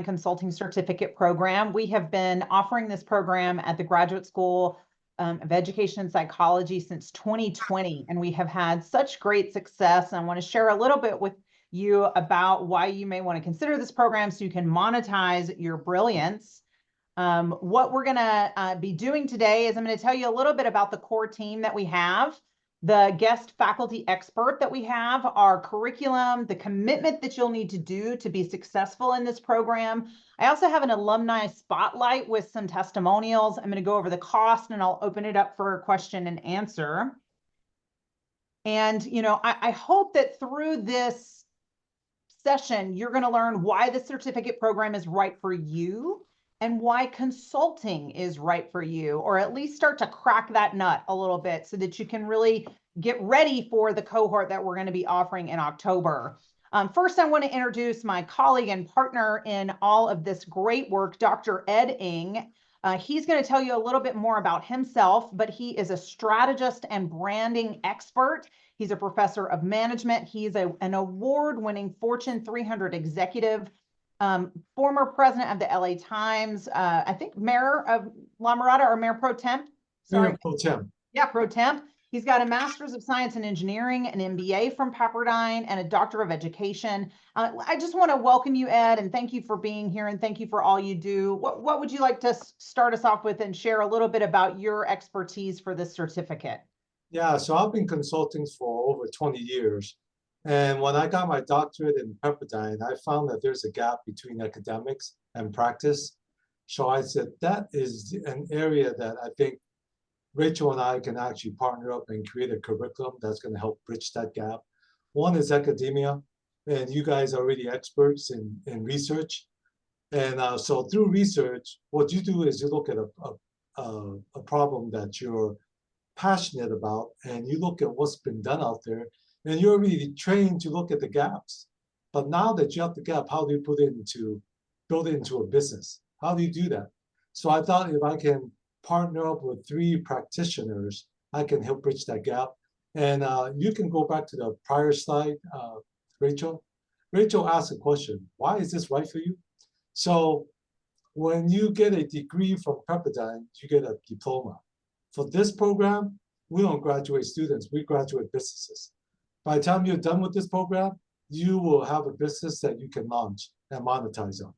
Consulting Certificate Program. We have been offering this program at the Graduate School of Education and Psychology since 2020, and we have had such great success. And I want to share a little bit with you about why you may want to consider this program so you can monetize your brilliance. What we're going to be doing today is I'm going to tell you a little bit about the core team that we have, the guest faculty expert that we have, our curriculum, the commitment that you'll need to do to be successful in this program. I also have an alumni spotlight with some testimonials. I'm going to go over the cost and I'll open it up for question and answer. And, you know, I hope that through this session, you're going to learn why the certificate program is right for you and why consulting is right for you, or at least start to crack that nut a little bit so that you can really get ready for the cohort that we're going to be offering in October. First, I want to introduce my colleague and partner in all of this great work, Dr. Ed Ng. He's going to tell you a little bit more about himself, but he is a strategist and branding expert. He's a professor of management. He's an award-winning Fortune 300 executive, former president of the LA Times, I think mayor of La Mirada or mayor pro temp. Sorry. Mayor pro temp. Yeah, pro temp. He's got a master's of science in engineering, an MBA from Pepperdine, and a doctor of education. I just want to welcome you, Ed, and thank you for being here, and thank you for all you do. What would you like to start us off with and share a little bit about your expertise for this certificate? Yeah, so I've been consulting for over 20 years. And when I got my doctorate in Pepperdine, I found that there's a gap between academics and practice. So I said, that is an area that I think Rachel and I can actually partner up and create a curriculum that's going to help bridge that gap. One is academia, and you guys are already experts in research. And so through research, what you do is you look at a problem that you're passionate about, and you look at what's been done out there, and you're really trained to look at the gaps. But now that you have the gap, how do you build it into a business? How do you do that? So I thought if I can partner up with 3 practitioners, I can help bridge that gap. And you can go back to the prior slide, Rachel. Rachel asked a question, why is this right for you? So when you get a degree from Pepperdine, you get a diploma. For this program, we don't graduate students, we graduate businesses. By the time you're done with this program, you will have a business that you can launch and monetize on.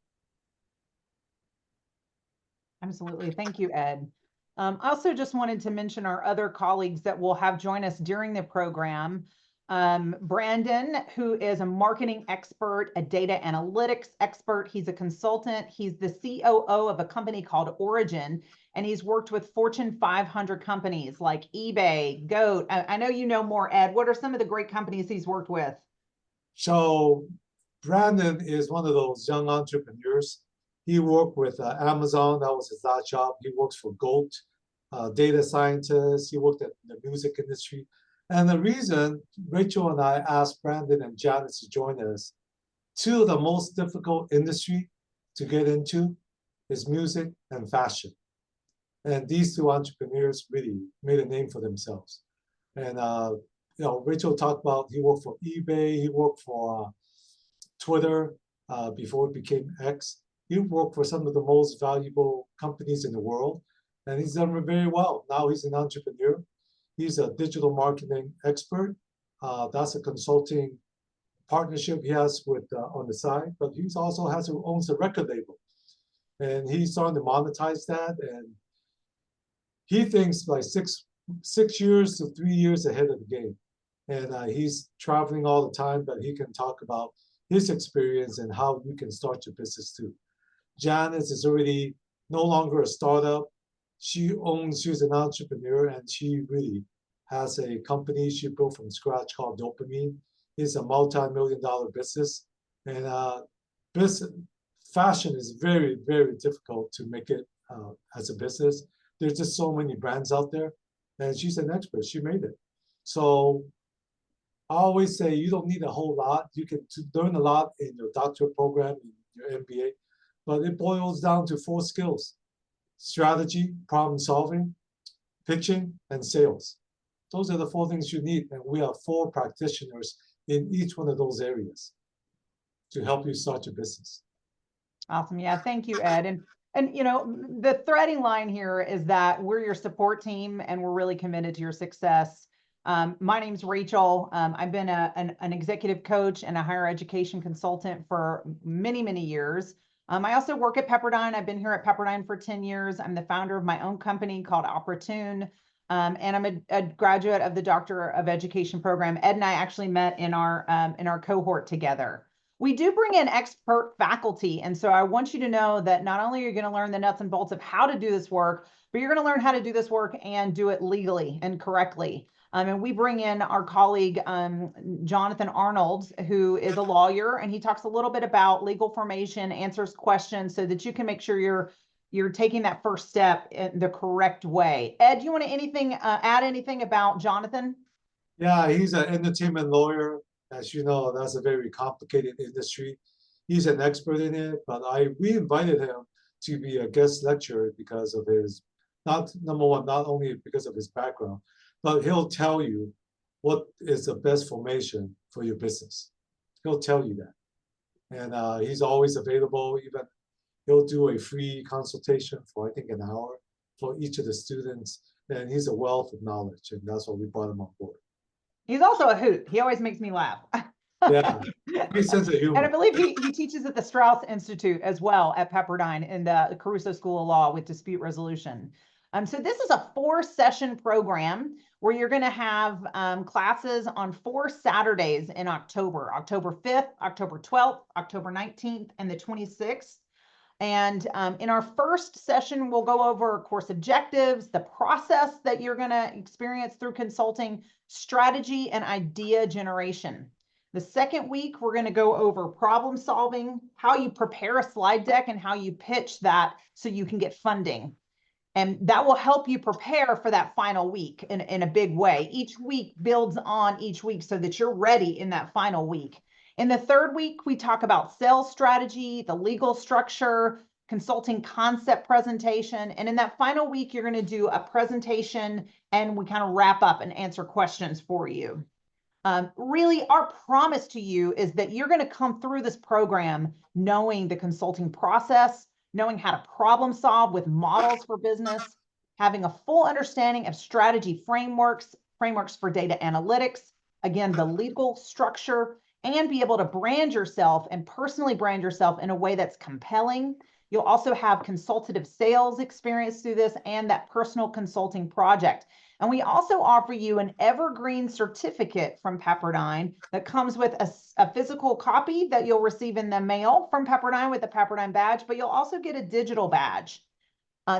Absolutely. Thank you, Ed. I also just wanted to mention our other colleagues that will have join us during the program. Brandon, who is a marketing expert, a data analytics expert. He's a consultant. He's the COO of a company called Origin, and he's worked with Fortune 500 companies like eBay, Goat. I know you know more, Ed. What are some of the great companies he's worked with? So Brandon is one of those young entrepreneurs. He worked with Amazon, that was his last job. He works for Goat, data scientist. He worked at the music industry. And the reason Rachel and I asked Brandon and Janice to join us, 2 of the most difficult industry to get into is music and fashion. And these 2 entrepreneurs really made a name for themselves. And you know, Rachel talked about he worked for eBay, he worked for Twitter before it became X. He worked for some of the most valuable companies in the world, and he's done very well. Now he's an entrepreneur. He's a digital marketing expert. That's a consulting partnership he has with on the side, but he also owns a record label, and he's starting to monetize that. And he thinks like six years to 3 years ahead of the game. And he's traveling all the time, but he can talk about his experience and how you can start your business too. Janice is already no longer a startup. She's an entrepreneur, and she really has a company she built from scratch called Dopamine. It's a multi-million-dollar business. And fashion is very, very difficult to make it as a business. There's just so many brands out there, and she's an expert. She made it. So I always say you don't need a whole lot. You can learn a lot in your doctorate program, in your MBA, but it boils down to 4 skills: strategy, problem solving, pitching, and sales. Those are the 4 things you need, and we have 4 practitioners in each one of those areas to help you start your business. Awesome. Yeah, thank you, Ed. And you know, the threading line here is that we're your support team and we're really committed to your success. My name's Rachel. I've been an executive coach and a higher education consultant for many, many years. I also work at Pepperdine. I've been here at Pepperdine for 10 years. I'm the founder of my own company called Opportune. And I'm a graduate of the Doctor of Education program. Ed and I actually met in our cohort together. We do bring in expert faculty. And so I want you to know that not only are you going to learn the nuts and bolts of how to do this work, but you're going to learn how to do this work and do it legally and correctly. And we bring in our colleague, Jonathan Arnold, who is a lawyer, and he talks a little bit about legal formation, answers questions so that you can make sure you're taking that first step in the correct way. Ed, do you want to add anything about Jonathan? Yeah, he's an entertainment lawyer. As you know, that's a very complicated industry. He's an expert in it, but we invited him to be a guest lecturer because of his, not number one, not only because of his background, but he'll tell you what is the best formation for your business. He'll tell you that. And he's always available. Even he'll do a free consultation for I think an hour for each of the students. And he's a wealth of knowledge, and that's why we brought him on board. He's also a hoot. He always makes me laugh. Yeah, great sense of And I humor. believe he teaches at the Strauss Institute as well at Pepperdine in the Caruso School of Law with dispute resolution. So this is a 4-session program where you're going to have classes on 4 Saturdays in October, October 5th, October 12th, October 19th, and the 26th. And in our first session, we'll go over course objectives, the process that you're going to experience through consulting, strategy, and idea generation. The second week, we're going to go over problem solving, how you prepare a slide deck, and how you pitch that so you can get funding. And that will help you prepare for that final week in a big way. Each week builds on each week so that you're ready in that final week. In the third week, we talk about sales strategy, the legal structure, consulting concept presentation. And in that final week, you're going to do a presentation and we kind of wrap up and answer questions for you. Really, our promise to you is that you're going to come through this program knowing the consulting process, knowing how to problem solve with models for business, having a full understanding of strategy frameworks for data analytics, again, the legal structure, and be able to brand yourself and personally brand yourself in a way that's compelling. You'll also have consultative sales experience through this and that personal consulting project. And we also offer you an evergreen certificate from Pepperdine that comes with a physical copy that you'll receive in the mail from Pepperdine with the Pepperdine badge, but you'll also get a digital badge.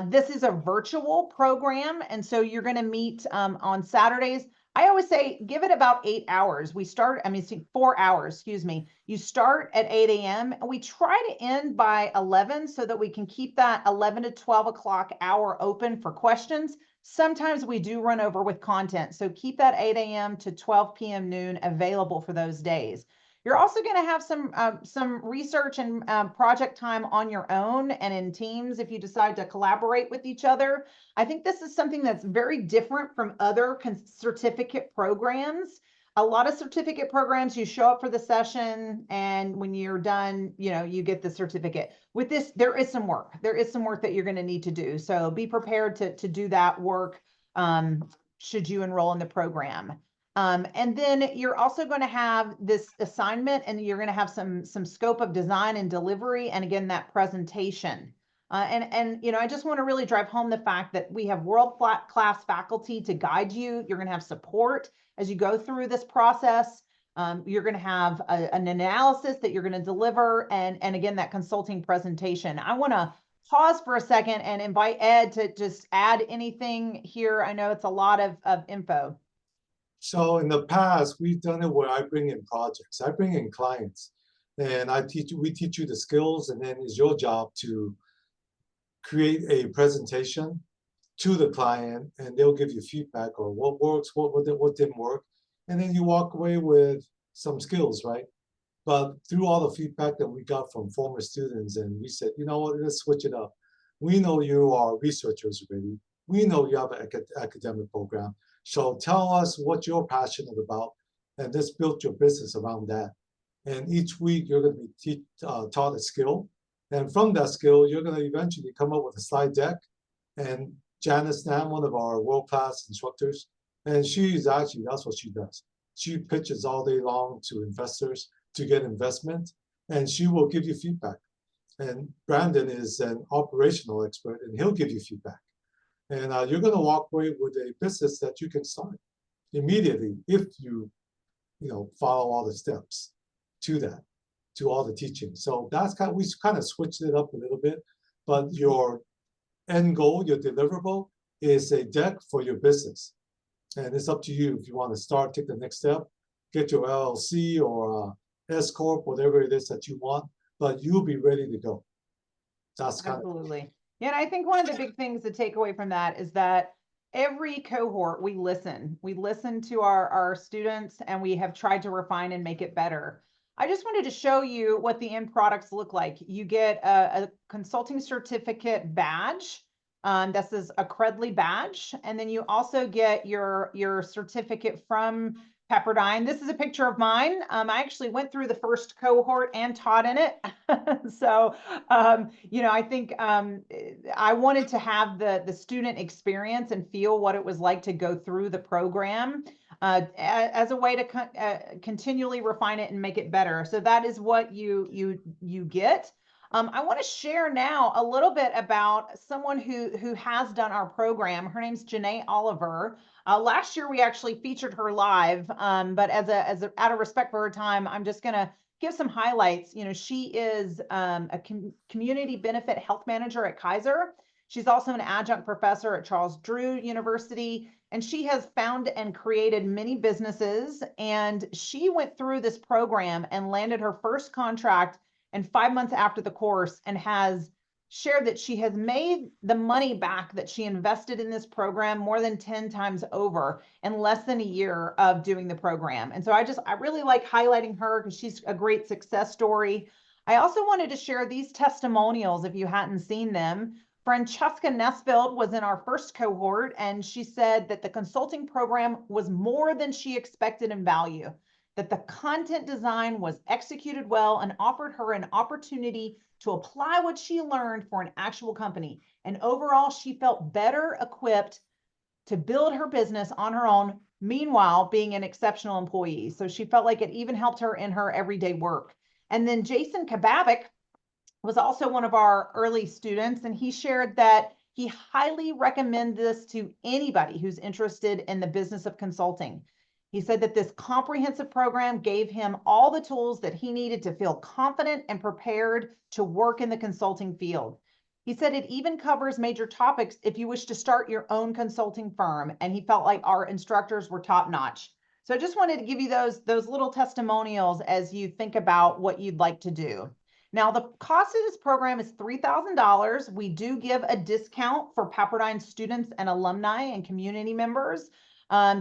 This is a virtual program, and so you're going to meet on Saturdays. I always say give it about 8 hours. 4 hours, excuse me. You start at 8 a.m. and we try to end by 11 so that we can keep that 11 to 12 o'clock hour open for questions. Sometimes we do run over with content, so keep that 8 a.m. to 12 p.m. noon available for those days. You're also going to have some research and project time on your own and in teams if you decide to collaborate with each other. I think this is something that's very different from other certificate programs. A lot of certificate programs, you show up for the session and when you're done, you get the certificate. With this, there is some work. There is some work that you're going to need to do. So be prepared to do that work should you enroll in the program. And then you're also going to have this assignment and you're going to have some scope of design and delivery. And again, that presentation. And I just want to really drive home the fact that we have world-class faculty to guide you. You're going to have support as you go through this process. You're going to have an analysis that you're going to deliver. And again, that consulting presentation. I want to pause for a second and invite Ed to just add anything here. I know it's a lot of info. So in the past, we've done it where I bring in projects, I bring in clients, and we teach you the skills, and then it's your job to create a presentation to the client, and they'll give you feedback on what works, what didn't work, and then you walk away with some skills, right? But through all the feedback that we got from former students, and we said, you know what, let's switch it up. We know you are researchers already. We know you have an academic program. So tell us what you're passionate about, and let's build your business around that. And each week you're going to be taught a skill, And from that skill, you're going to eventually come up with a slide deck. And Janice Nam, one of our world-class instructors, and that's what she does. She pitches all day long to investors to get investment, and she will give you feedback. And Brandon is an operational expert, and he'll give you feedback. And you're going to walk away with a business that you can start immediately if you follow all the steps to that, to all the teaching. So that's we kind of switched it up a little bit, but your end goal, your deliverable, is a deck for your business. And it's up to you if you want to start, take the next step, get your LLC or S Corp, whatever it is that you want, but you'll be ready to go. That's kind of Absolutely. Yeah, and I think one of the big things to take away from that is that every cohort we listen to our students, and we have tried to refine and make it better. I just wanted to show you what the end products look like. You get a consulting certificate badge. This is a Credly badge. And then you also get your certificate from Pepperdine. This is a picture of mine. I actually went through the first cohort and taught in it. So, I think I wanted to have the student experience and feel what it was like to go through the program as a way to continually refine it and make it better. So that is what you get. I want to share now a little bit about someone who has done our program. Her name's Janae Oliver. Last year we actually featured her live, but out of respect for her time, I'm just going to give some highlights. She is a community benefit health manager at Kaiser. She's also an adjunct professor at Charles Drew University, and she has founded and created many businesses. And she went through this program and landed her first contract and 5 months after the course, and has shared that she has made the money back that she invested in this program more than 10 times over in less than a year of doing the program. And so I really like highlighting her because she's a great success story. I also wanted to share these testimonials if you hadn't seen them. Francesca Nesfield was in our first cohort, and she said that the consulting program was more than she expected in value, that the content design was executed well and offered her an opportunity to apply what she learned for an actual company. And overall, she felt better equipped to build her business on her own, meanwhile being an exceptional employee. So she felt like it even helped her in her everyday work. And then Jason Kababik was also one of our early students, and he shared that he highly recommends this to anybody who's interested in the business of consulting. He said that this comprehensive program gave him all the tools that he needed to feel confident and prepared to work in the consulting field. He said it even covers major topics if you wish to start your own consulting firm, and he felt like our instructors were top-notch. So I just wanted to give you those little testimonials as you think about what you'd like to do. Now, the cost of this program is $3,000. We do give a discount for Pepperdine students and alumni and community members.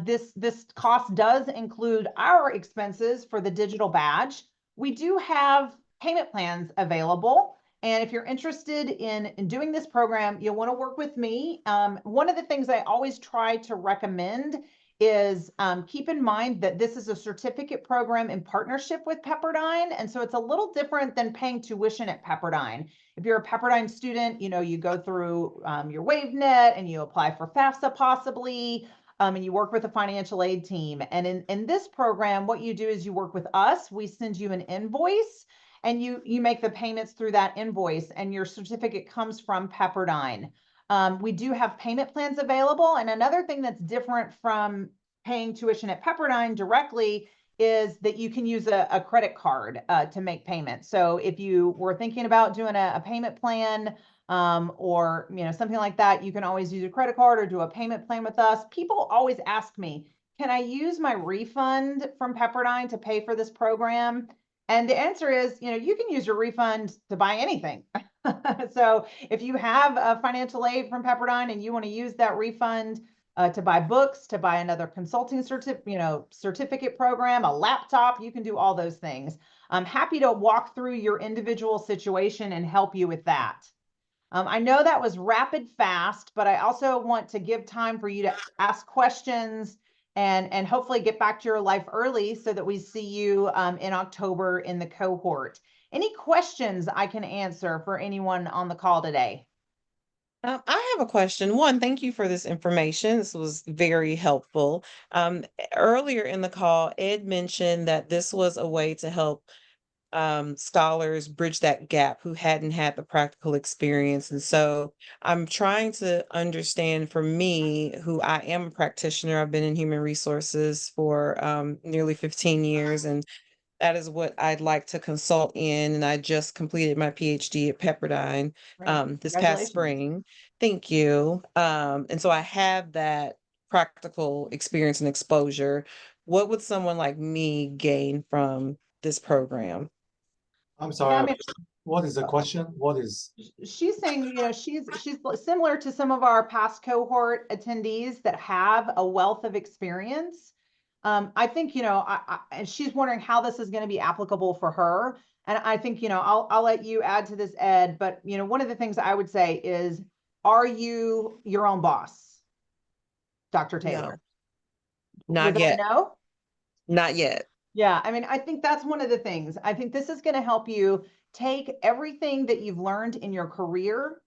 This cost does include our expenses for the digital badge. We do have payment plans available. And if you're interested in doing this program, you'll want to work with me. One of the things I always try to recommend is keep in mind that this is a certificate program in partnership with Pepperdine. And so it's a little different than paying tuition at Pepperdine. If you're a Pepperdine student, you go through your WaveNet and you apply for FAFSA possibly, and you work with a financial aid team. And in this program, what you do is you work with us. We send you an invoice, and you make the payments through that invoice, and your certificate comes from Pepperdine. We do have payment plans available. And another thing that's different from paying tuition at Pepperdine directly is that you can use a credit card to make payments. So if you were thinking about doing a payment plan or something like that, you can always use a credit card or do a payment plan with us. People always ask me, can I use my refund from Pepperdine to pay for this program? And the answer is, you can use your refund to buy anything. So if you have a financial aid from Pepperdine and you want to use that refund to buy books, to buy another consulting certificate program, a laptop, you can do all those things. I'm happy to walk through your individual situation and help you with that. I know that was rapid fast, but I also want to give time for you to ask questions and hopefully get back to your life early so that we see you in October in the cohort. Any questions I can answer for anyone on the call today? I have a question. One, thank you for this information. This was very helpful. Earlier in the call, Ed mentioned that this was a way to help scholars bridge that gap who hadn't had the practical experience. And so I'm trying to understand for me, who I am a practitioner, I've been in human resources for nearly 15 years, and that is what I'd like to consult in. And I just completed my PhD at Pepperdine Right. this past Congratulations. spring. Thank you. And so I have that practical experience and exposure. What would someone like me gain from this program? I'm Yeah, I sorry, mean, what is the question? What is, she's saying, she's similar to some of our past cohort attendees that have a wealth of experience. I think, and she's wondering how this is going to be applicable for her. And I think, I'll let you add to this, Ed, but one of the things I would say is, are you your own boss, Dr. No, Taylor? Was not that a yet. no? Not yet. Yeah, I mean, I think that's one of the things. I think this is going to help you take everything that you've learned in your career,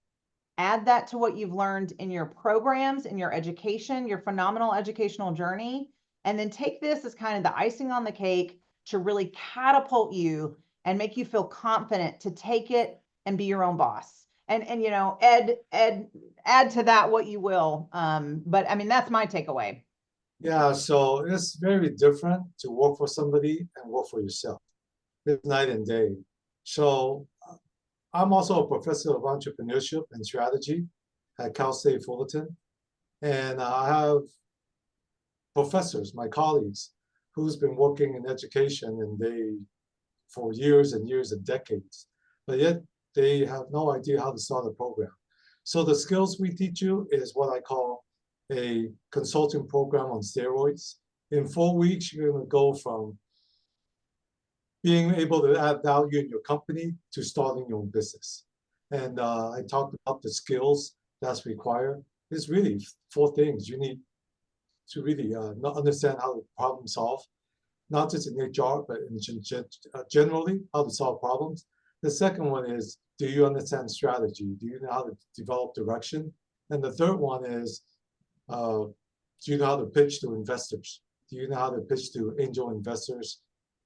add that to what you've learned in your programs, in your education, your phenomenal educational journey, and then take this as kind of the icing on the cake to really catapult you and make you feel confident to take it and be your own boss. And Ed, add to that what you will. But I mean, that's my takeaway. yeah, so it's very different to work for somebody and work for yourself. It's night and day. So I'm also a professor of entrepreneurship and strategy at Cal State Fullerton. And I have professors, my colleagues, who's been working in education and they for years and years and decades, but yet they have no idea how to start a program. So the skills we teach you is what I call a consulting program on steroids. In 4 weeks, you're going to go from being able to add value in your company to starting your own business. And I talked about the skills that's required. It's really 4 things you need to really not understand how to problem solve, not just in HR, but in generally how to solve problems. The second one is, do you understand strategy? Do you know how to develop direction? And the third one is, do you know how to pitch to investors? Do you know how to pitch to angel investors?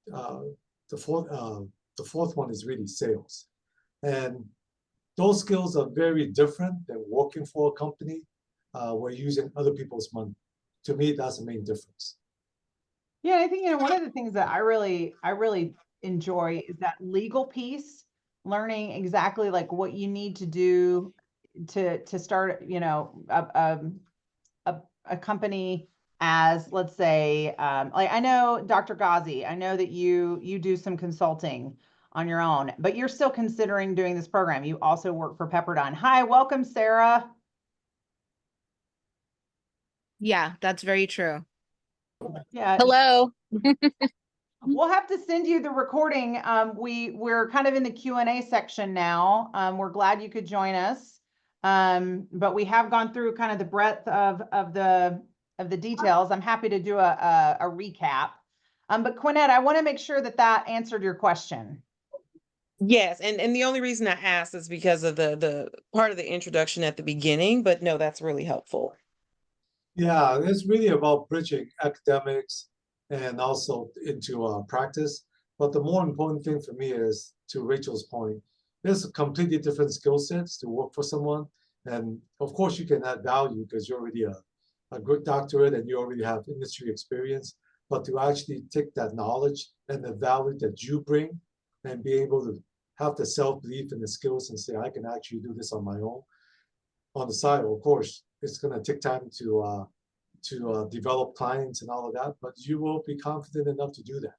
The fourth one is really sales. And those skills are very different than working for a company where you're using other people's money. To me, that's the main difference. Yeah, I think, one of the things that I really enjoy is that legal piece, learning exactly like what you need to do to start, a company as, let's say, like I know Dr. Ghazi, I know that you do some consulting on your own, but you're still considering doing this program. You also work for Pepperdine. Hi, welcome, Sarah. Yeah, that's very true. Yeah. Hello. We'll have to send you the recording. We're kind of in the Q&A section now. We're glad you could join us. But we have gone through kind of the breadth of the details. I'm happy to do a recap. But Quinette, I want to make sure that answered your question. Yes, and the only reason I asked is because of the part of the introduction at the beginning, but no, that's really helpful. Yeah, it's really about bridging academics and also into practice. But the more important thing for me is, to Rachel's point, there's completely different skill sets to work for someone. And of course, you can add value because you're already a good doctorate and you already have industry experience. But to actually take that knowledge and the value that you bring and be able to have the self-belief and the skills and say, I can actually do this on my own. On the side, of course, it's going to take time to develop clients and all of that, but you will be confident enough to do that.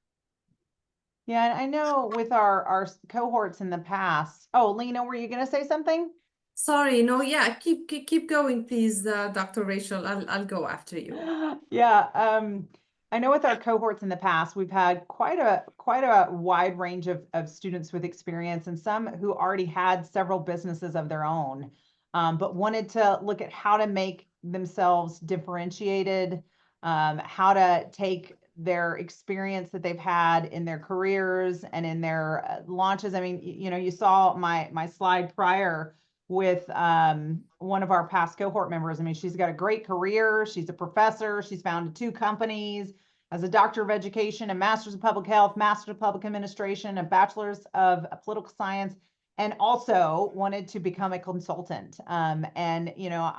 Yeah, and I know with our cohorts in the past. Oh, Lena, were you going to say something? Sorry, no, yeah, keep going, please, Dr. Rachel. I'll go after you. Yeah, I know with our cohorts in the past, we've had quite a wide range of students with experience, and some who already had several businesses of their own, but wanted to look at how to make themselves differentiated, how to take their experience that they've had in their careers and in their launches. I mean, you know, you saw my slide prior with one of our past cohort members. I mean, she's got a great career. She's a professor. She's founded 2 companies, as a doctor of education, a master's of public health, master's of public administration, a bachelor's of political science, and also wanted to become a consultant. And, you know,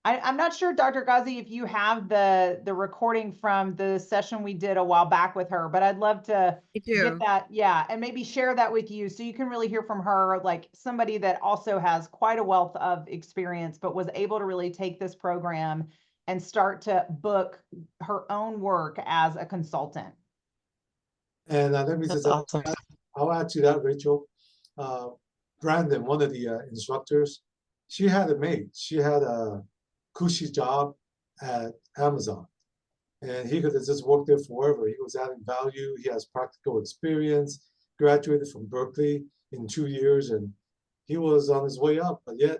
I'm not sure, Dr. Ghazi, if you have the recording from the session we did a while back with her, but I'd love to I get do. that, yeah, and maybe share that with you so you can really hear from her, like somebody that also has quite a wealth of experience, but was able to really take this program and start to book her own work as a consultant. And let me That's just awesome. I'll add to that, Rachel. Brandon, one of the instructors, she had a maid. She had a cushy job at Amazon, and he could have just worked there forever. He was adding value. He has practical experience. Graduated from Berkeley in 2 years, and he was on his way up. But yet,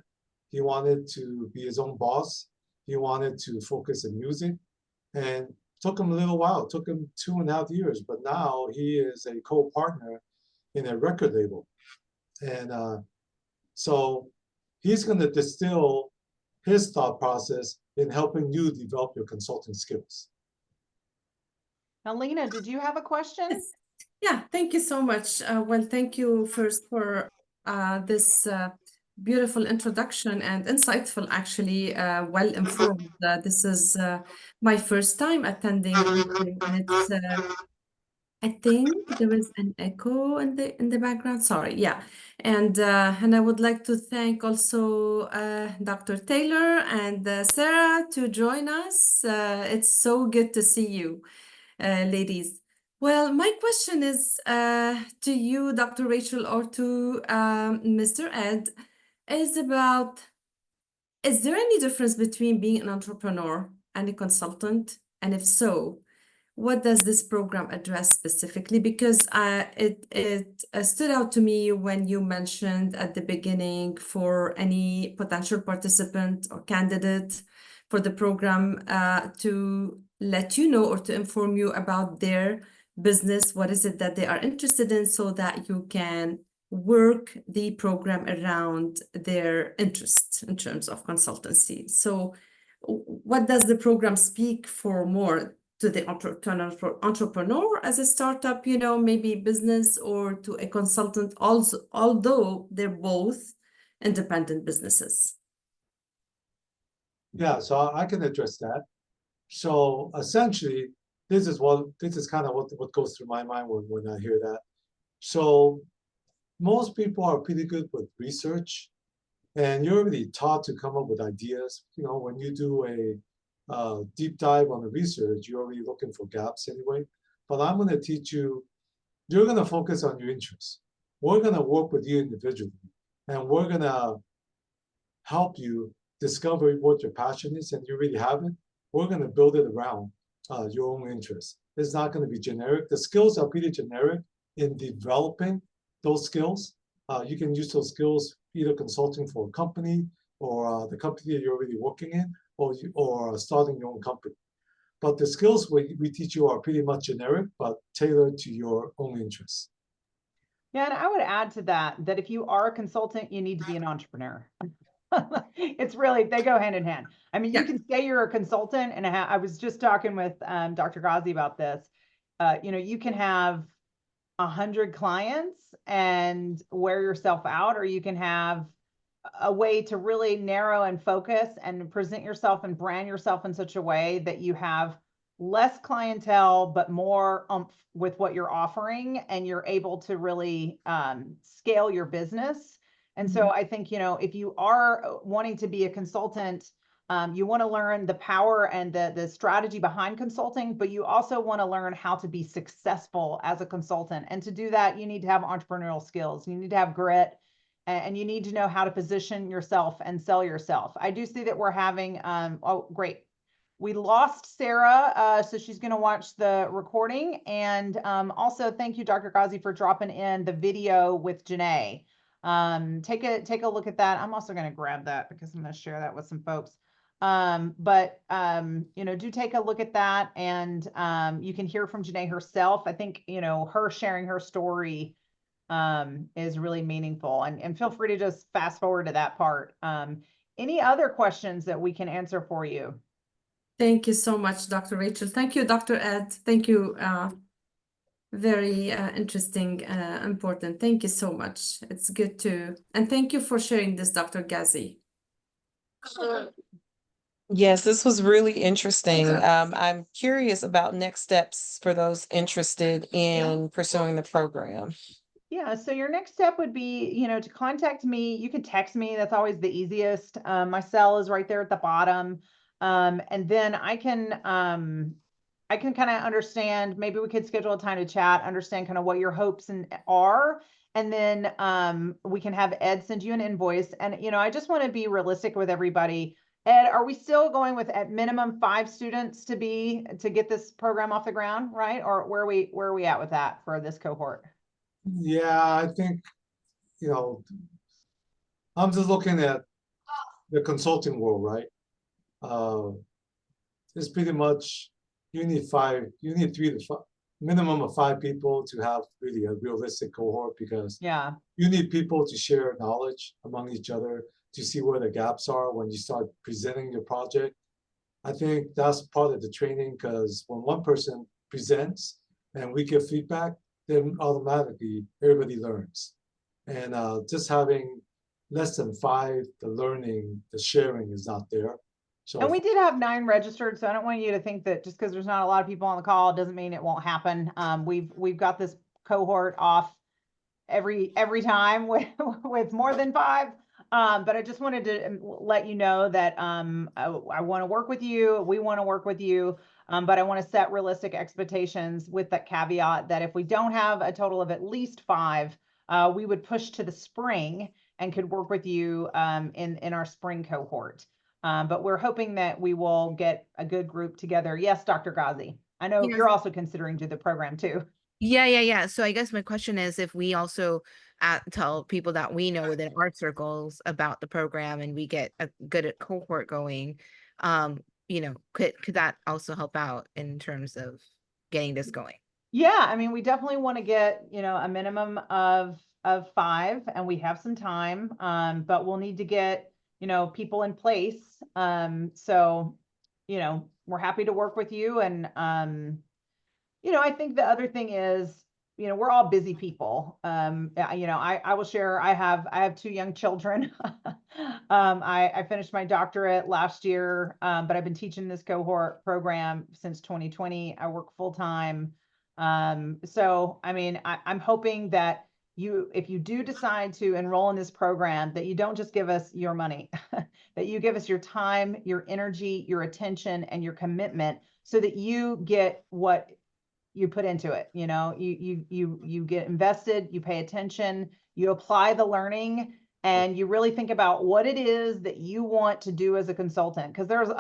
he wanted to be his own boss. He wanted to focus in music, and took him a little while. It took him 2.5 years, but now he is a co-partner in a record label. And so he's going to distill his thought process in helping you develop your consulting skills. Now, Lena, did you have a question? Yes. Yeah, thank you so much. Well, thank you first for this beautiful introduction and insightful, actually, well informed. This is my first time attending a meeting, and it's I think there is an echo in the background. Sorry, yeah. And I would like to thank also Dr. Taylor and Sarah to join us. It's so good to see you, ladies. Well, my question is to you, Dr. Rachel, or to Mr. Ed, is about, is there any difference between being an entrepreneur and a consultant? And if so, what does this program address specifically? Because it stood out to me when you mentioned at the beginning for any potential participant or candidate for the program to let you know or to inform you about their business, what is it that they are interested in, so that you can work the program around their interests in terms of consultancy. So what does the program speak for more to the entrepreneur as a startup, you know, maybe business, or to a consultant also, although they're both independent businesses? Yeah, so I can address that. So essentially, this is kind of what goes through my mind when I hear that. So most people are pretty good with research, and you're already taught to come up with ideas. You know, when you do a deep dive on the research, you're already looking for gaps anyway. But I'm going to teach you, you're going to focus on your interests. We're going to work with you individually, and we're going to help you discover what your passion is, and you really have it. We're going to build it around your own interests. It's not going to be generic. The skills are pretty generic in developing those skills. You can use those skills either consulting for a company, or the company that you're already working in, or starting your own company. But the skills we teach you are pretty much generic, but tailored to your own interests. Yeah, and I would add to that if you are a consultant, you need to be an entrepreneur. It's really, they go hand in hand. I mean, you Yeah. can say you're a consultant, and I was just talking with Dr. Ghazi about this. You know, you can have 100 clients and wear yourself out, or you can have a way to really narrow and focus and present yourself and brand yourself in such a way that you have less clientele, but more oomph with what you're offering, and you're able to really scale your business. And so I think, you know, if you are wanting to be a consultant, you want to learn the power and the strategy behind consulting, but you also want to learn how to be successful as a consultant. And to do that, you need to have entrepreneurial skills. You need to have grit, and you need to know how to position yourself and sell yourself. I do see that we're having, oh, great. We lost Sarah, so she's going to watch the recording. And also, thank you, Dr. Ghazi, for dropping in the video with Janae. Take a look at that. I'm also going to grab that because I'm going to share that with some folks. But do take a look at that, and you can hear from Janae herself. I think, her sharing her story is really meaningful, and feel free to just fast forward to that part. Any other questions that we can answer for you? Thank you so much, Dr. Rachel. Thank you, Dr. Ed. Thank you. Very interesting, important. Thank you so much. It's good and thank you for sharing this, Dr. Ghazi. Yes, this was really interesting. I'm curious about next steps for those interested in pursuing the program. Yeah, so your next step would be, to contact me. You can text me. That's always the easiest. My cell is right there at the bottom. And then I can kind of understand, maybe we could schedule a time to chat, understand kind of what your hopes are. And then we can have Ed send you an invoice. And, I just want to be realistic with everybody. Ed, are we still going with at minimum 5 students to get this program off the ground, right? Or where are we at with that for this cohort? Yeah, I think, I'm just looking at the consulting world, right? It's pretty much you need 3 to 5, minimum of 5 people to have really a realistic cohort, because Yeah. you need people to share knowledge among each other to see where the gaps are when you start presenting your project. I think that's part of the training, because when one person presents and we give feedback, then automatically everybody learns. And just having less than 5, the sharing is not there. So And we did have 9 registered, so I don't want you to think that just because there's not a lot of people on the call doesn't mean it won't happen. We've got this cohort off every time with more than 5. But I just wanted to let you know that I want to work with you. We want to work with you. But I want to set realistic expectations with that caveat that if we don't have a total of at least 5, we would push to the spring and could work with you in our spring cohort. But we're hoping that we will get a good group together. Yes, Dr. Ghazi. I know Yes. you're also considering do the program too. Yeah. So I guess my question is if we also tell people that we know within our circles about the program and we get a good cohort going, could that also help out in terms of getting this going? Yeah, I mean, we definitely want to get, a minimum of 5, and we have some time, but we'll need to get, people in place. So, we're happy to work with you. And, I think the other thing is, we're all busy people. I will share, I have 2 young children. I finished my doctorate last year, but I've been teaching this cohort program since 2020. I work full time. So, I mean, I'm hoping that if you do decide to enroll in this program, that you don't just give us your money, that you give us your time, your energy, your attention, and your commitment, so that you get what you put into it. You get invested, you pay attention, you apply the learning, and you really think about what it is that you want to do as a consultant. Because there's,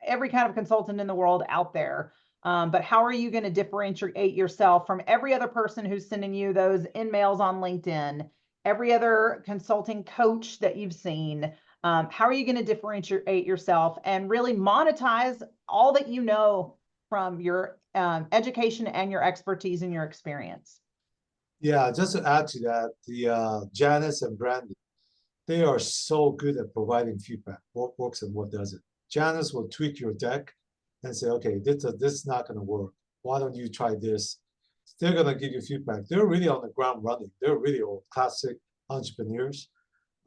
every kind of consultant in the world out there. But how are you going to differentiate yourself from every other person who's sending you those in-mails on LinkedIn, every other consulting coach that you've seen? How are you going to differentiate yourself and really monetize all that you know from your education and your expertise and your experience? yeah, just to add to that, the Janice and Brandon, they are so good at providing feedback, what works and what doesn't. Janice will tweak your deck and say, okay, this is not going to work. Why don't you try this? They're going to give you feedback. They're really on the ground running. They're really old classic entrepreneurs.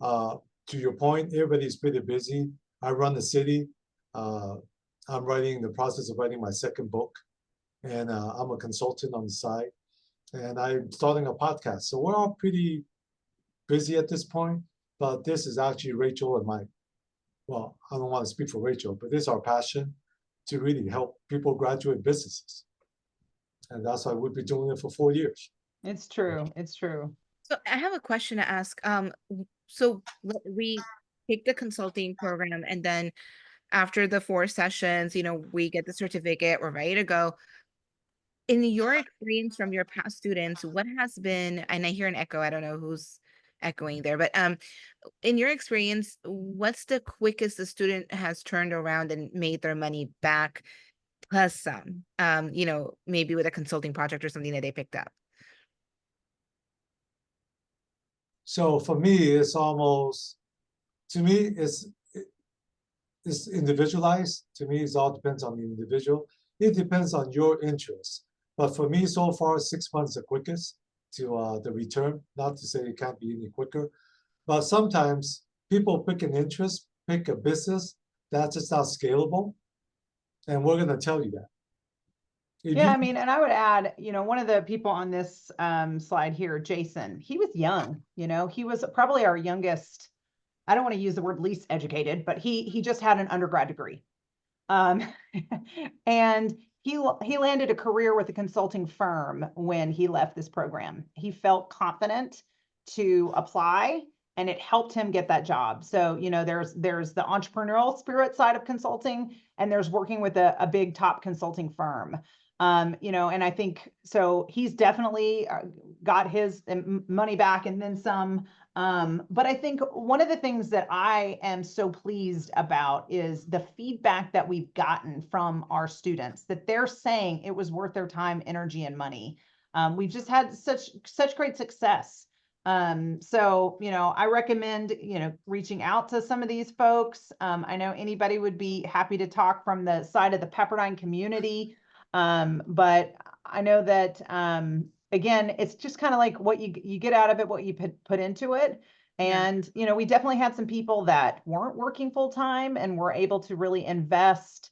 To your point, everybody's pretty busy. I run the city. I'm in the process of writing my 2nd book, and I'm a consultant on the side, and I'm starting a podcast. So we're all pretty busy at this point, but this is actually Rachel and well, I don't want to speak for Rachel, but this is our passion to really help people graduate businesses. And that's why we've been doing it for 4 years. It's true. It's true. So I have a question to ask. So we take the consulting program, and then after the 4 sessions, we get the certificate, we're ready to go. In your experience from your past students, what has been, and I hear an echo, I don't know who's echoing there. But in your experience, what's the quickest the student has turned around and made their money back plus some? You know, maybe with a consulting project or something that they picked up. So for me, it's almost, to me, it's individualized. To me, it all depends on the individual. It depends on your interest. But for me, so far, 6 months the quickest to the return. Not to say it can't be any quicker, but sometimes people pick an interest, pick a business that's just not scalable, and we're gonna tell you that. If Yeah, you- I mean, and I would add, you know, one of the people on this slide here, Jason, he was young, you know, he was probably our youngest. I don't want to use the word least educated, but he just had an undergrad degree. Um, and he landed a career with a consulting firm when he left this program. He felt confident to apply and it helped him get that job. So, you know, there's the entrepreneurial spirit side of consulting and there's working with a big top consulting firm. You know, and I think so he's definitely got his money back and then some. But I think one of the things that I am so pleased about is the feedback that we've gotten from our students that they're saying it was worth their time, energy, and money. We've just had such great success. So, you know, I recommend, you know, reaching out to some of these folks. I know anybody would be happy to talk from the side of the Pepperdine community. But I know that, again, it's just kind of like what you get out of it, what you put into it. And, you know, we definitely had some people that weren't working full time and were able to really invest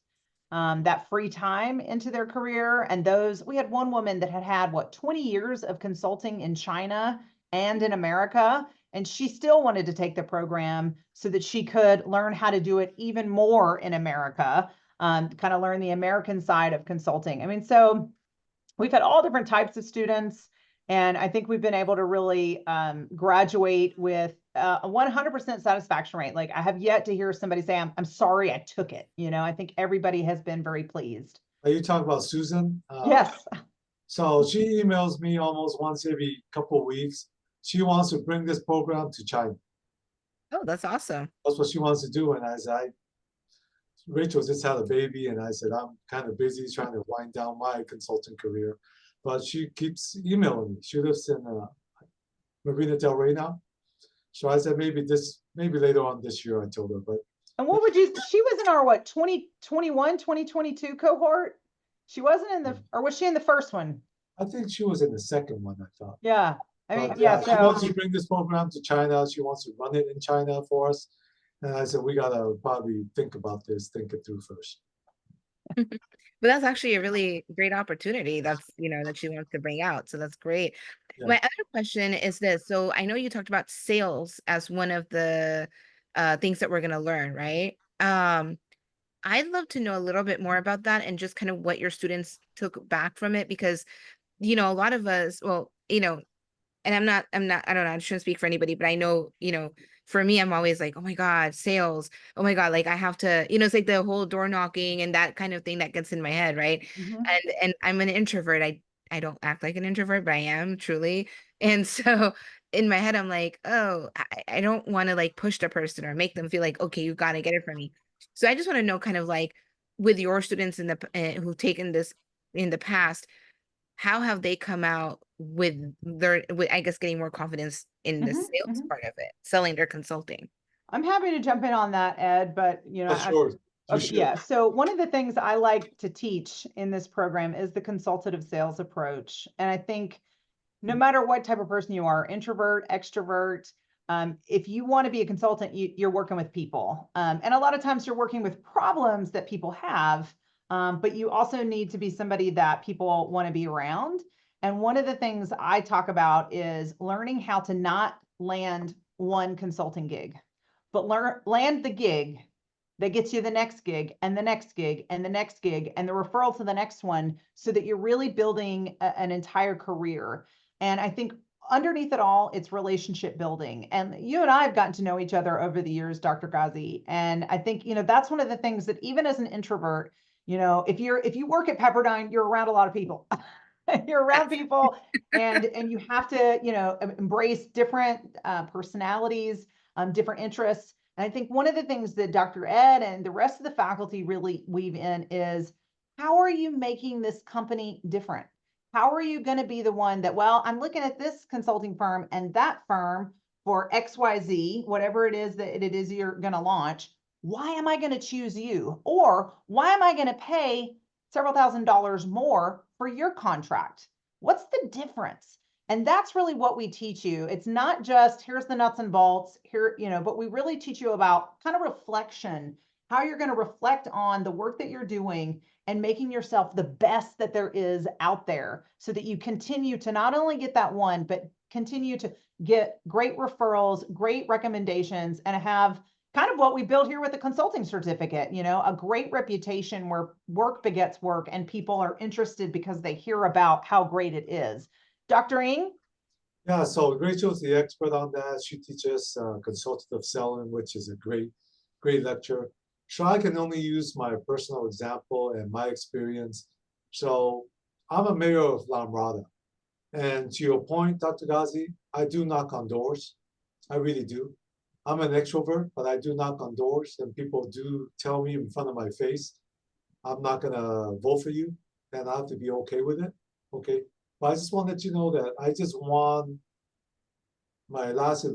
that free time into their career. And we had one woman that had what, 20 years of consulting in China and in America. And she still wanted to take the program so that she could learn how to do it even more in America, kind of learn the American side of consulting. I mean, so we've had all different types of students. And I think we've been able to really graduate with a 100% satisfaction rate. Like I have yet to hear somebody say, I'm sorry I took it. You know, I think everybody has been very pleased. Are you talking about Susan? Yes. So she emails me almost once every couple of weeks. She wants to bring this program to China. Oh, that's awesome. That's what she wants to do. And I said, Rachel just had a baby, and I said, I'm kind of busy trying to wind down my consulting career. But she keeps emailing me. She lives in Marina Del Rey now. So I said, maybe later on this year, I told her. But and what would you, she was in our what, 2021, 2022 cohort? She wasn't in or was she in the first one? I think she was in the second one, I thought. Yeah. I mean, But yeah, she so wants to bring this program to China. She wants to run it in China for us. And I said, we gotta probably think about this, think it through first. But that's actually a really great opportunity that's, you know, that she wants to bring out. So that's great. Yeah. My other question is this. So I know you talked about sales as one of the things that we're going to learn, right? I'd love to know a little bit more about that and just kind of what your students took back from it, because, you know, a lot of us, well, you know, and I don't know, I shouldn't speak for anybody, but I know, you know, for me, I'm always like, oh my God, sales. Oh my God, like I have to, you know, it's like the whole door knocking and that kind of thing that gets in my head, right? Mhm. And I'm an introvert. I don't act like an introvert, but I am truly. And so in my head, I'm like, oh, I don't want to like push the person or make them feel like, okay, you got to get it from me. So I just want to know kind of like with your students in the who've taken this in the past, how have they come out with I guess getting more confidence in the sales part of it, selling their consulting? I'm happy to jump in on that, Ed, but you know, Sure. You okay, should. yeah. So one of the things I like to teach in this program is the consultative sales approach. And I think no matter what type of person you are, introvert, extrovert, if you want to be a consultant, you're working with people. And a lot of times you're working with problems that people have, but you also need to be somebody that people want to be around. And one of the things I talk about is learning how to not land one consulting gig, but land the gig that gets you the next gig and the next gig and the next gig and the referral to the next one, so that you're really building an entire career. And I think underneath it all, it's relationship building. And you and I have gotten to know each other over the years, Dr. Ghazi. And I think, you know, that's one of the things that even as an introvert, you know, if you work at Pepperdine, you're around a lot of people. You're around people and you have to, you know, embrace different personalities, different interests. And I think one of the things that Dr. Ed and the rest of the faculty really weave in is, how are you making this company different? How are you going to be the one that, well, I'm looking at this consulting firm and that firm for XYZ, whatever it is that it is you're going to launch. Why am I going to choose you? Or why am I going to pay several $1,000s more for your contract? What's the difference? And that's really what we teach you. It's not just here's the nuts and bolts here, you know, but we really teach you about kind of reflection, how you're going to reflect on the work that you're doing and making yourself the best that there is out there so that you continue to not only get that one, but continue to get great referrals, great recommendations, and have kind of what we built here with the consulting certificate, you know, a great reputation where work begets work and people are interested because they hear about how great it is. Dr. Ng? Yeah, so Rachel's the expert on that. She teaches consultative selling, which is a great lecture. So I can only use my personal example and my experience. So I'm a mayor of La Mirada. And to your point, Dr. Ghazi, I do knock on doors. I really do. I'm an extrovert, but I do knock on doors, and people do tell me in front of my face, I'm not gonna vote for you, and I have to be okay with it. Okay. But I just want to let you know that I just won my last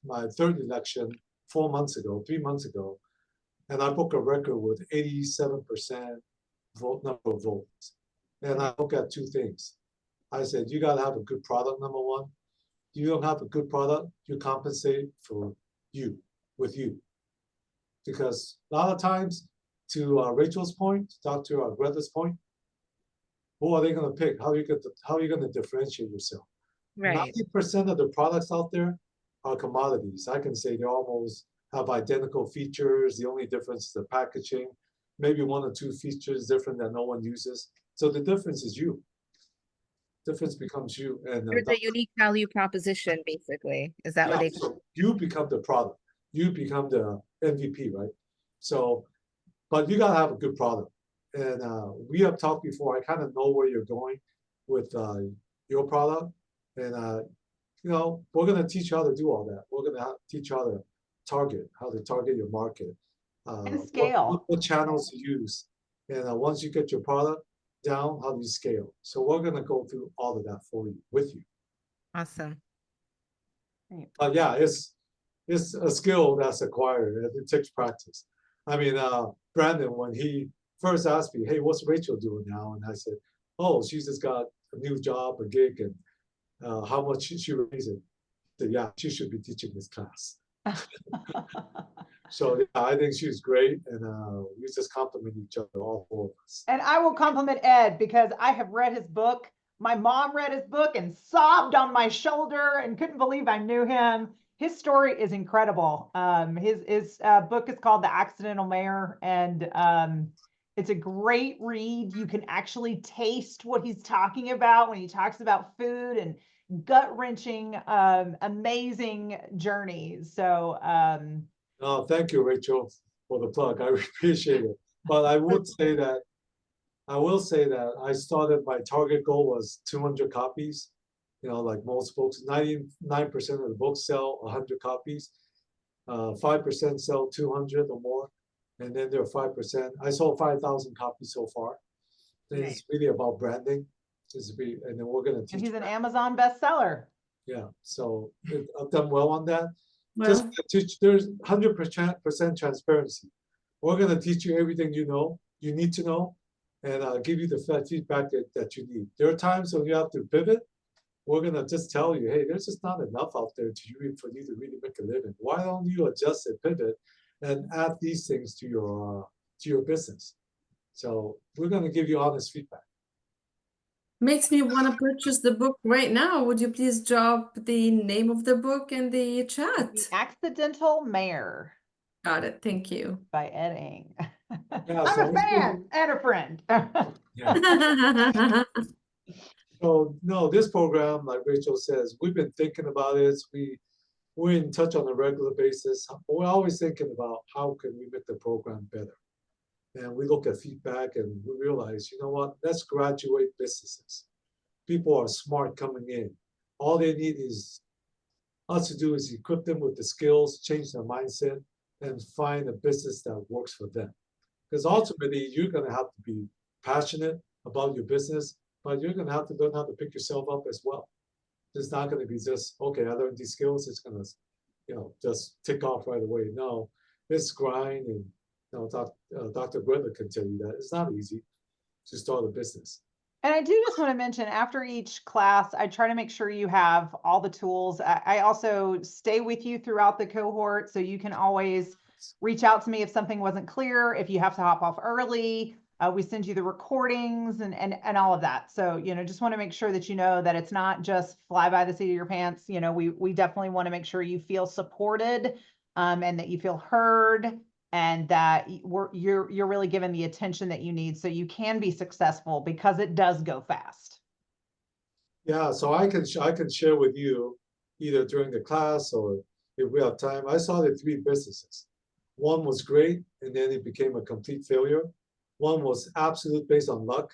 my third election 3 months ago, and I broke a record with 87% number of votes. And I look at two things. I said, you gotta have a good product, number one. You don't have a good product, you compensate for you, with you. Because a lot of times, to Rachel's point, Dr. Greta's point, who are they gonna pick? How are you gonna differentiate yourself? Right. 90% of the products out there are commodities. I can say they almost have identical features. The only difference is the packaging, maybe 1 or 2 features different that no one uses. So the difference is you. Difference becomes you. And There's a unique value proposition, basically. Is that what yeah, they? so you become the product. You become the MVP, right? So, but you gotta have a good product. And we have talked before. I kind of know where you're going with your product, and you know, we're gonna teach you how to do all that. We're gonna teach you how to target your market, And scale. what channels to use, and once you get your product down, how do you scale? So we're gonna go through all of that for you, with you. Awesome. But yeah, it's a skill that's acquired, and it takes practice. I mean, Brandon, when he first asked me, hey, what's Rachel doing now? And I said, oh, she's just got a new job, a gig, and how much she raising? So yeah, she should be teaching this class. So yeah, I think she's great, and we just compliment each other, all 4 of us. And I will compliment Ed because I have read his book. My mom read his book and sobbed on my shoulder and couldn't believe I knew him. His story is incredible. His book is called The Accidental Mayor, and it's a great read. You can actually taste what he's talking about when he talks about food and gut-wrenching, amazing journeys. So Oh, thank you, Rachel, for the plug. I appreciate it. But I will say that I started, my target goal was 200 copies. You know, like most books, 99% of the books sell 100 copies. 5% sell 200 or more. And then there are 5%. I sold 5,000 copies so far. And it's really about branding. And then we're going to teach. and he's an Amazon bestseller. Yeah, so I've done well on that. Well, Just to teach, there's 100% transparency. We're going to teach you everything you need to know, and give you the feedback that you need. There are times when you have to pivot. We're going to just tell you, hey, there's just not enough out there for you to really make a living. Why don't you adjust and pivot and add these things to your business? So we're going to give you honest feedback. makes me want to purchase the book right now. Would you please drop the name of the book in the chat? The Accidental Mayor Got it. Thank you. by Ed Ng. Yeah, I'm so a fan and a friend. Yeah. So no, this program, like Rachel says, we've been thinking about it. We're in touch on a regular basis. We're always thinking about how can we make the program better. And we look at feedback and we realize, you know what, let's graduate businesses. People are smart coming in. All they need is us to do is equip them with the skills, change their mindset, and find a business that works for them. Because ultimately, you're going to have to be passionate about your business, but you're going to have to learn how to pick yourself up as well. It's not going to be just, okay, I learned these skills, it's going to, just tick off right away. No, it's grind, and Dr. Brenner can tell you that it's not easy to start a business. And I do just want to mention, after each class, I try to make sure you have all the tools. I also stay with you throughout the cohort, so you can always reach out to me if something wasn't clear, if you have to hop off early. We send you the recordings and all of that. So, just want to make sure that you know that it's not just fly by the seat of your pants. We definitely want to make sure you feel supported, and that you feel heard, and that you're really given the attention that you need so you can be successful, because it does go fast. Yeah, so I can share with you either during the class or if we have time. I started 3 businesses. One was great, and then it became a complete failure. One was absolute based on luck,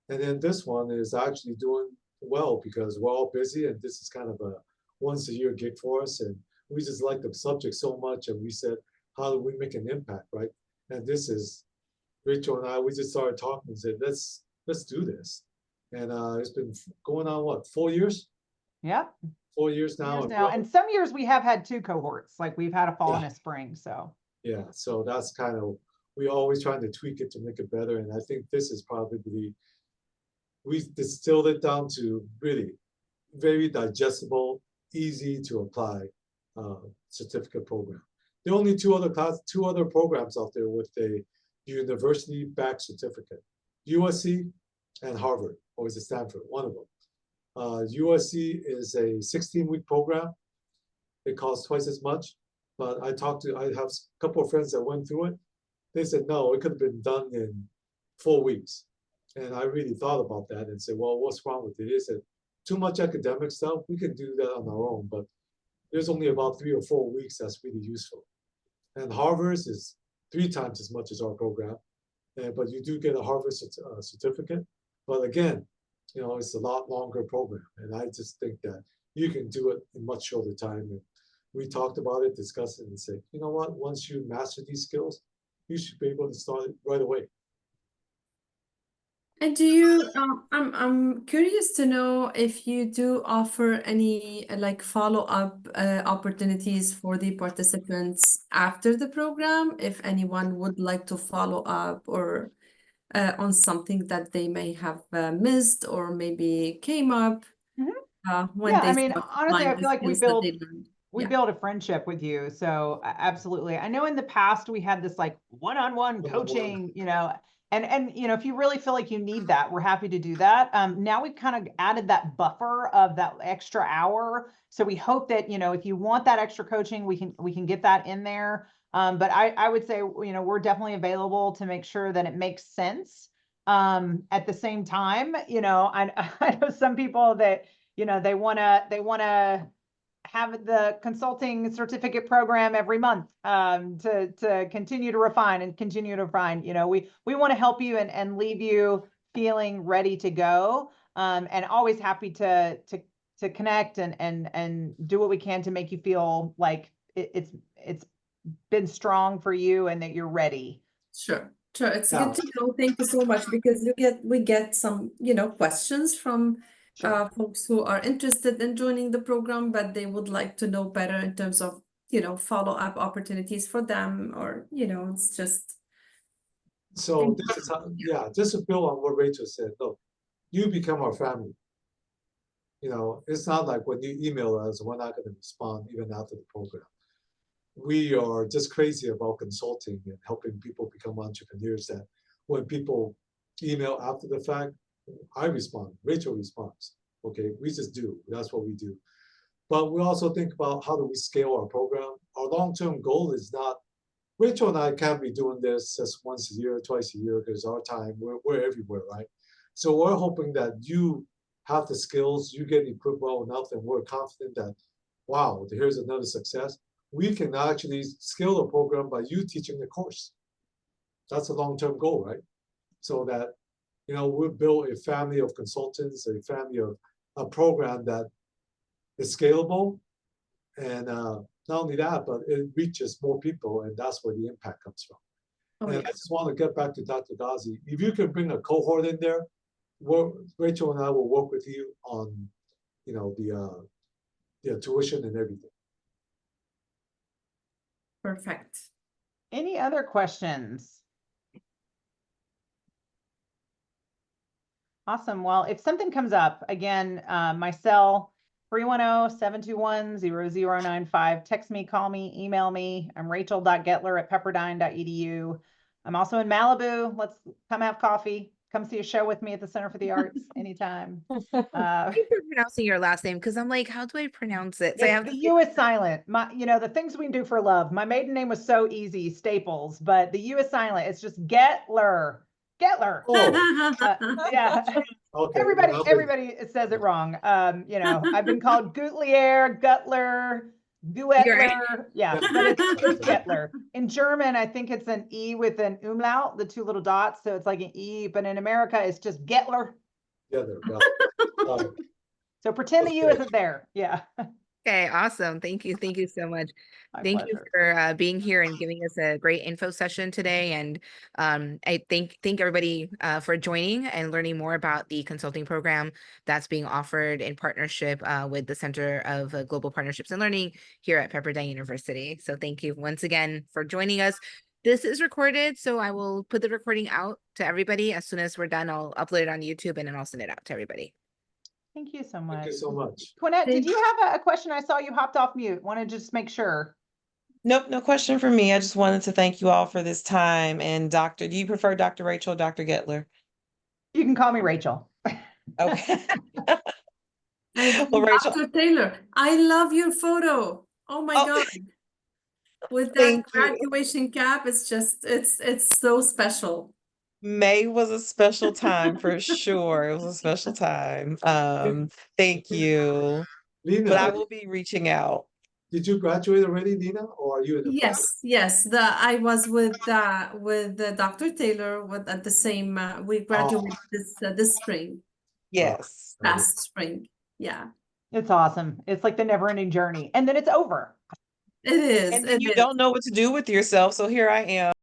and then this one is actually doing well because we're all busy, and this is kind of a once a year gig for us, and we just like the subject so much, and we said, how do we make an impact, right? And this is Rachel and I. We just started talking and said, let's do this, and it's been going on what, 4 years? Yep. 4 years now. Years now. And some years we have had 2 cohorts, like we've had a fall and a spring. So yeah, so that's kind of, we always trying to tweak it to make it better. And I think this is probably, we distilled it down to really very digestible, easy to apply certificate program. There are only two other programs out there with a university-backed certificate, USC and Harvard, or is it Stanford? One of them. USC is a 16-week program. It costs twice as much, but I have a couple of friends that went through it. They said, no, it could have been done in 4 weeks. And I really thought about that and said, well, what's wrong with it? Is it too much academic stuff? We can do that on our own, but there's only about 3 or 4 weeks that's really useful. And Harvard's is 3 times as much as our program, but you do get a Harvard certificate. But again, it's a lot longer program. And I just think that you can do it in much shorter time. And we talked about it, discussed it, and said, you know what, once you master these skills, you should be able to start right away. And do you, I'm curious to know if you do offer any like follow-up opportunities for the participants after the program, if anyone would like to follow up or on something that they may have missed or maybe came up when yeah, they I mean, start honestly, I applying feel the like we skills that they build learned. we Yeah. build a friendship with you. So absolutely. I know in the past we had this like one-on-one coaching, and if you really feel like you need that, we're happy to do that. Now we've kind of added that buffer of that extra hour. So we hope that, if you want that extra coaching, we can get that in there. But I would say, we're definitely available to make sure that it makes sense. At the same time, I know some people that, they want to have the consulting certificate program every month, to continue to refine and continue to refine. We want to help you and leave you feeling ready to go, and always happy to connect and do what we can to make you feel like it's been strong for you and that you're ready. Sure. It's Yeah. good to know. Thank you so much, because we get some, questions from folks who are interested in joining the program, but they would like to know better in terms of, follow-up opportunities for them, or, it's just. So this is how, just to build on what Rachel said, look, you become our family. It's not like when you email us, we're not going to respond even after the program. We are just crazy about consulting and helping people become entrepreneurs, that when people email after the fact, I respond, Rachel responds. Okay, we just do. That's what we do. But we also think about how do we scale our program. Our long-term goal is not, Rachel and I can't be doing this just once a year, twice a year, because our time, we're everywhere, right? So we're hoping that you have the skills, you get equipped well enough, and we're confident that, wow, here's another success. We can actually scale the program by you teaching the course. That's a long-term goal, right? So that, we'll build a family of consultants, a family of a program that is scalable. And not only that, but it reaches more people, and that's where the impact comes from. Oh, And yeah. I just want to get back to Dr. Ghazi. If you can bring a cohort in there, Rachel and I will work with you on, the tuition and everything. Perfect. Any other questions? Awesome. Well, if something comes up, again, my cell, 310-721-0095. Text me, call me, email me. I'm rachel.gettler@pepperdine.edu. I'm also in Malibu. Let's come have coffee. Come see a show with me at the Center for the Arts anytime. Thank you for pronouncing your last name because I'm like, how do I pronounce it? So I have The U is silent. The things we do for love. My maiden name was so easy, Staples, but the U is silent. It's just Gettler. Gettler. Oh, Yeah. okay. Everybody says it wrong. I've been called Gutlier, Guttler, Guetler. Yeah, but it's Gettler. In German, I think it's an E with an umlaut, the two little dots. So it's like an E, but in America, it's just Gettler. Yeah, there, yeah. So pretend the U isn't there. Yeah. Okay, awesome. Thank you. Thank you so much. My Thank you pleasure. for being here and giving us a great info session today. And I thank everybody for joining and learning more about the consulting program that's being offered in partnership with the Center of Global Partnerships and Learning here at Pepperdine University. So thank you once again for joining us. This is recorded, so I will put the recording out to everybody. As soon as we're done, I'll upload it on YouTube and then I'll send it out to everybody. Thank you so much. Thank you so much. Quinette, did Thank- you have a question? I saw you hopped off mute. Want to just make sure. Nope, no question for me. I just wanted to thank you all for this time. And do you prefer Dr. Rachel or Dr. Gettler? You can call me Rachel. Okay. And Well, Rachel, Dr. Taylor, I love your photo. Oh my Oh, God. With that thank you. graduation cap, it's just, it's so special. May was a special time for sure. It was a special time. Thank you. Lena, But I will be reaching out. did you graduate already, Nina, or are you in the process? Yes. I was with Dr. Taylor at the same. We graduated this spring, Yes. past spring. Yeah, It's awesome. It's like the never ending journey. And then it's over. it is. And then It you is. don't know what to do with yourself. So here I am.